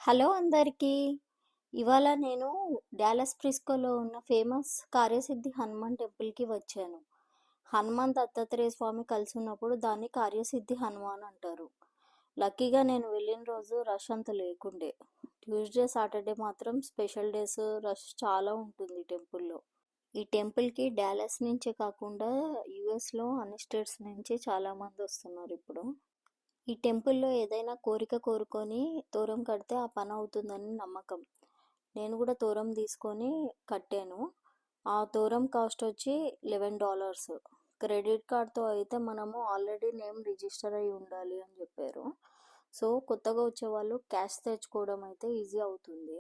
Hello అందరికీ. ఇవాళ నేను డాలస్ ఫ్రిస్కోలో ఉన్న ఫేమస్ కార్యసిద్ధి హనుమాన్ టెంపుల్కి వచ్చాను. హనుమాన్ దత్తాత్రేయ స్వామి కలిసి ఉన్నప్పుడు దాన్ని కార్యసిద్ధి హనుమాన్ అంటారు. లక్కీగా నేను వెళ్ళిన రోజు రష్ అంత లేకుండే. ట్యూస్డే సాటర్డే మాత్రం స్పెషల్ డేస్ రష్ చాలా ఉంటుంది టెంపుల్లో. ఈ టెంపుల్కి డాలస్ నుంచే కాకుండా యుఎస్లో అన్ని స్టేట్స్ నుంచి చాలామంది వస్తున్నారు ఇప్పుడు. ఈ టెంపుల్లో ఏదైనా కోరిక కోరుకొని తోరం కడితే ఆ పని అవుతుందని నమ్మకం. నేను కూడా తోరం తీసుకొని కట్టాను. ఆ తోరం కాస్ట్ వచ్చి $11. క్రెడిట్ కార్డ్తో అయితే మనము ఆల్రెడీ నేమ్ రిజిస్టర్ అయి ఉండాలి అని చెప్పారు. సో కొత్తగా వచ్చేవాళ్ళు క్యాష్ తెచ్చుకోవడం అయితే ఈజీ అవుతుంది.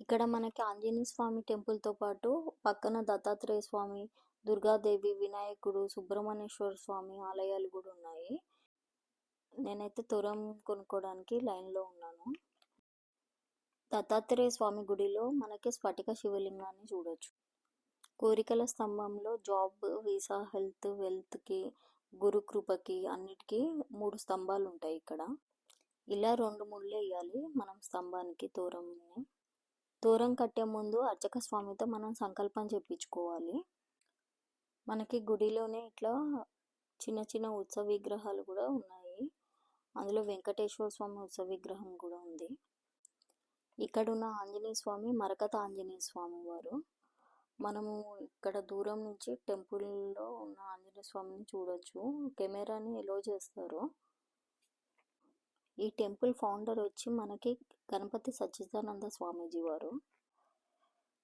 ఇక్కడ మనకి ఆంజనేయ స్వామి టెంపుల్తో పాటు పక్కన దత్తాత్రేయ స్వామి, దుర్గాదేవి, వినాయకుడు, సుబ్రహ్మణ్యేశ్వర స్వామి ఆలయాలు కూడా ఉన్నాయి. నేనైతే తోరం కొనుక్కోవడానికి లైన్లో ఉన్నాను. దత్తాత్రేయ స్వామి గుడిలో మనకి స్ఫటిక శివలింగాన్ని చూడొచ్చు. కోరికల స్తంభంలో జాబ్, వీసా, హెల్త్, వెల్త్కి, గురు కృపకి అన్నిటికీ 3 స్తంభాలు ఉంటాయి ఇక్కడ. ఇలా 2 ముళ్ళు వేయాలి మనం స్తంభానికి తోరంని. తోరం కట్టే ముందు అర్చక స్వామితో మనం సంకల్పం చెప్పించుకోవాలి. మనకి గుడిలోనే ఇట్లా చిన్న చిన్న ఉత్సవ విగ్రహాలు కూడా ఉన్నాయి. అందులో వెంకటేశ్వర స్వామి ఉత్సవ విగ్రహం కూడా ఉంది. ఇక్కడున్న ఆంజనేయ స్వామి మరకత ఆంజనేయ స్వామి వారు. మనము ఇక్కడ దూరం నుంచి టెంపుల్లో ఉన్న ఆంజనేయ స్వామిని చూడొచ్చు. కెమెరాని ఎలో చేస్తారు. ఈ టెంపుల్ ఫౌండర్ వచ్చి మనకి గణపతి సచ్చిదానంద స్వామీజీ వారు.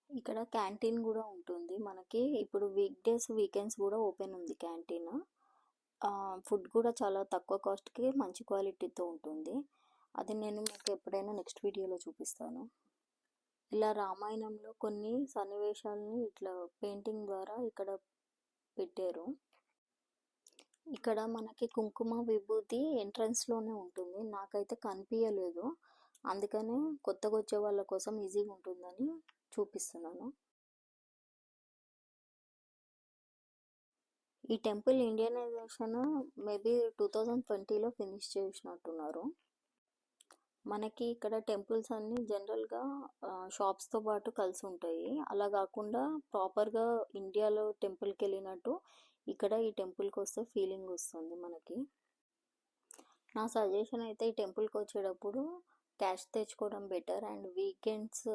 ఇక్కడ క్యాంటీన్ కూడా ఉంటుంది మనకి. ఇప్పుడు వీక్ డేస్ వీకెండ్స్ కూడా ఓపెన్ ఉంది క్యాంటీన్. ఫుడ్ కూడా చాలా తక్కువ కాస్ట్కి మంచి క్వాలిటీతో ఉంటుంది. అది నేను మీకు ఎప్పుడైనా నెక్స్ట్ వీడియోలో చూపిస్తాను. ఇలా రామాయణంలో కొన్ని సన్నివేశాలని ఇట్లా పెయింటింగ్ ద్వారా ఇక్కడ పెట్టారు. ఇక్కడ మనకి కుంకుమ విభూతి ఎంట్రన్స్లోనే ఉంటుంది. నాకైతే కనిపించలేదు, అందుకనే కొత్తగా వచ్చే వాళ్ళ కోసం ఈజీగా ఉంటుందని చూపిస్తున్నాను. ఈ టెంపుల్ ఇండియనైజేషన్ మేబీ 2020లో ఫినిష్ చేసినట్టున్నారు. మనకి ఇక్కడ టెంపుల్స్ అన్నీ జనరల్గా షాప్స్తో పాటు కలిసి ఉంటాయి. అలా కాకుండా ప్రాపర్గా ఇండియాలో టెంపుల్కి వెళ్ళినట్టు ఇక్కడ ఈ టెంపుల్కి వస్తే ఫీలింగ్ వస్తుంది మనకి. నా సజెషన్ అయితే ఈ టెంపుల్కి వచ్చేటప్పుడు క్యాష్ తెచ్చుకోవడం బెటర్. అండ్ వీకెండ్స్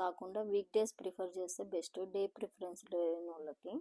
కాకుండా వీక్ డేస్ ప్రిఫర్ చేస్తే బెస్ట్, డే ప్రిఫరెన్స్ లేని వాళ్ళకి.